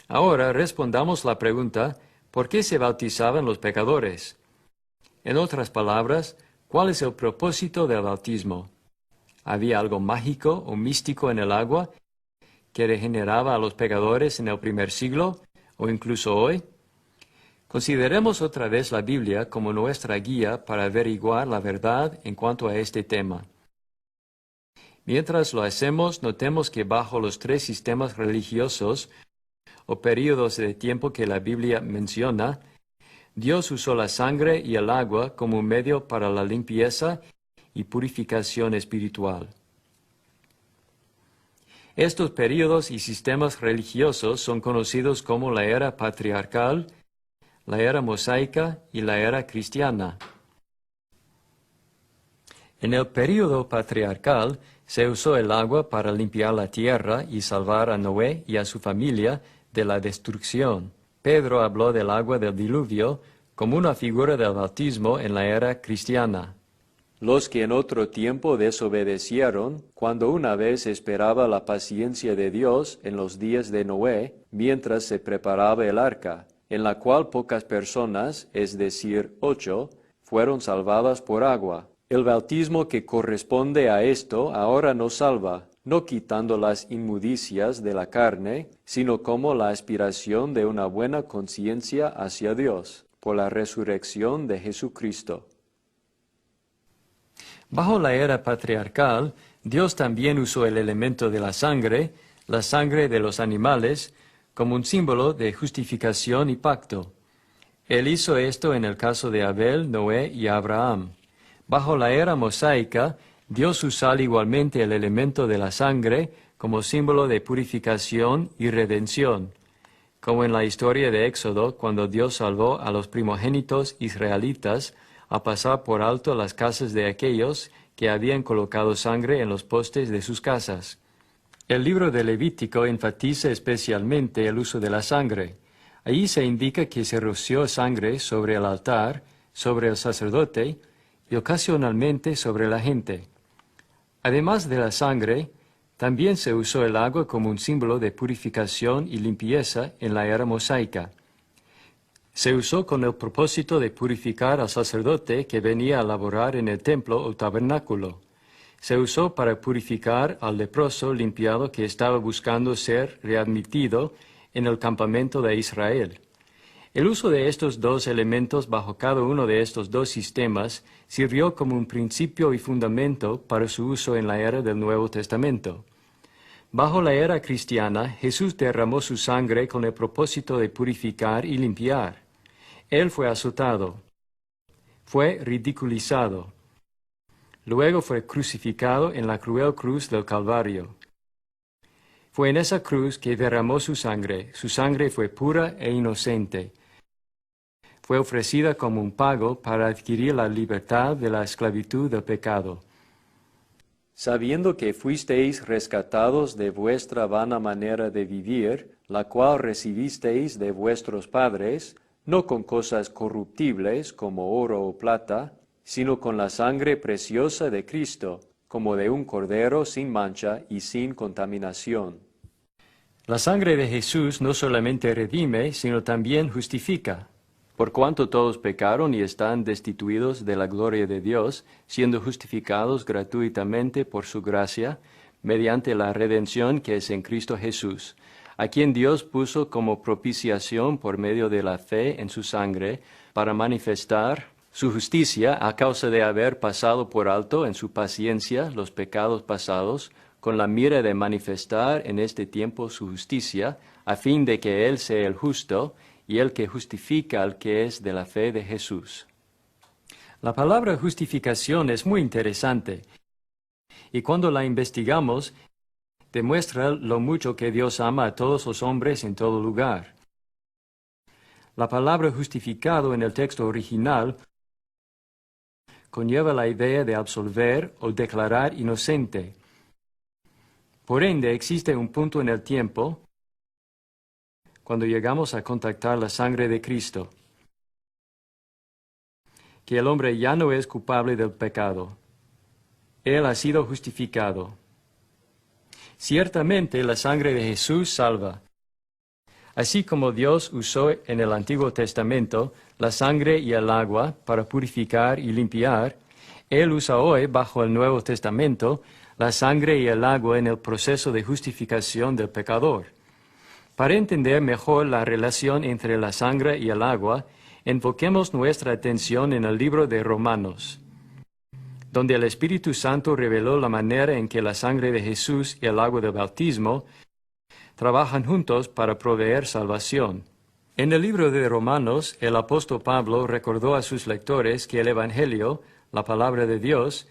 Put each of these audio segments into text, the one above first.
Ahora respondamos la pregunta, ¿por qué se bautizaban los pecadores? En otras palabras, ¿cuál es el propósito del bautismo? ¿Había algo mágico o místico en el agua que regeneraba a los pecadores en el primer siglo o incluso hoy? Consideremos otra vez la Biblia como nuestra guía para averiguar la verdad en cuanto a este tema. Mientras lo hacemos, notemos que bajo los tres sistemas religiosos o períodos de tiempo que la Biblia menciona, Dios usó la sangre y el agua como un medio para la limpieza y purificación espiritual. Estos períodos y sistemas religiosos son conocidos como la era patriarcal, la era mosaica y la era cristiana. En el período patriarcal se usó el agua para limpiar la tierra y salvar a Noé y a su familia de la destrucción. Pedro habló del agua del diluvio como una figura del bautismo en la era cristiana. Los que en otro tiempo desobedecieron, cuando una vez esperaba la paciencia de Dios en los días de Noé, mientras se preparaba el arca, en la cual pocas personas, es decir, 8, fueron salvadas por agua. El bautismo que corresponde a esto ahora nos salva, no quitando las inmundicias de la carne, sino como la aspiración de una buena conciencia hacia Dios, por la resurrección de Jesucristo. Bajo la era patriarcal, Dios también usó el elemento de la sangre de los animales, como un símbolo de justificación y pacto. Él hizo esto en el caso de Abel, Noé y Abraham. Bajo la era mosaica, Dios usó igualmente el elemento de la sangre como símbolo de purificación y redención, como en la historia de Éxodo, cuando Dios salvó a los primogénitos israelitas a pasar por alto las casas de aquellos que habían colocado sangre en los postes de sus casas. El libro de Levítico enfatiza especialmente el uso de la sangre. Allí se indica que se roció sangre sobre el altar, sobre el sacerdote y ocasionalmente sobre la gente. Además de la sangre, también se usó el agua como un símbolo de purificación y limpieza en la era mosaica. Se usó con el propósito de purificar al sacerdote que venía a laborar en el templo o tabernáculo. Se usó para purificar al leproso limpiado que estaba buscando ser readmitido en el campamento de Israel. El uso de estos dos elementos bajo cada uno de estos dos sistemas sirvió como un principio y fundamento para su uso en la era del Nuevo Testamento. Bajo la era cristiana, Jesús derramó su sangre con el propósito de purificar y limpiar. Él fue azotado, fue ridiculizado, luego fue crucificado en la cruel cruz del Calvario. Fue en esa cruz que derramó su sangre fue pura e inocente. Fue ofrecida como un pago para adquirir la libertad de la esclavitud del pecado. Sabiendo que fuisteis rescatados de vuestra vana manera de vivir, la cual recibisteis de vuestros padres, no con cosas corruptibles como oro o plata, sino con la sangre preciosa de Cristo, como de un cordero sin mancha y sin contaminación. La sangre de Jesús no solamente redime, sino también justifica. Por cuanto todos pecaron y están destituidos de la gloria de Dios, siendo justificados gratuitamente por su gracia, mediante la redención que es en Cristo Jesús, a quien Dios puso como propiciación por medio de la fe en su sangre, para manifestar su justicia a causa de haber pasado por alto en su paciencia los pecados pasados, con la mira de manifestar en este tiempo su justicia, a fin de que Él sea el justo y el que justifica al que es de la fe de Jesús. La palabra justificación es muy interesante, y cuando la investigamos, demuestra lo mucho que Dios ama a todos los hombres en todo lugar. La palabra justificado en el texto original conlleva la idea de absolver o declarar inocente. Por ende, existe un punto en el tiempo cuando llegamos a contactar la sangre de Cristo, que el hombre ya no es culpable del pecado. Él ha sido justificado. Ciertamente la sangre de Jesús salva. Así como Dios usó en el Antiguo Testamento la sangre y el agua para purificar y limpiar, Él usa hoy, bajo el Nuevo Testamento, la sangre y el agua en el proceso de justificación del pecador. Para entender mejor la relación entre la sangre y el agua, enfoquemos nuestra atención en el libro de Romanos, donde el Espíritu Santo reveló la manera en que la sangre de Jesús y el agua del bautismo trabajan juntos para proveer salvación. En el libro de Romanos, el apóstol Pablo recordó a sus lectores que el Evangelio, la palabra de Dios,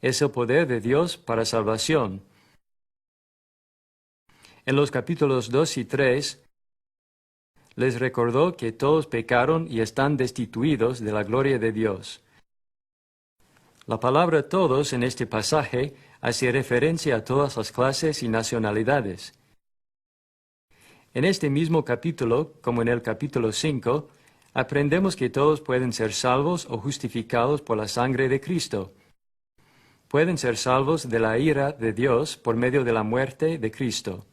es el poder de Dios para salvación. En los capítulos 2 y 3, les recordó que todos pecaron y están destituidos de la gloria de Dios. La palabra todos en este pasaje hace referencia a todas las clases y nacionalidades. En este mismo capítulo, como en el capítulo 5, aprendemos que todos pueden ser salvos o justificados por la sangre de Cristo. Pueden ser salvos de la ira de Dios por medio de la muerte de Cristo.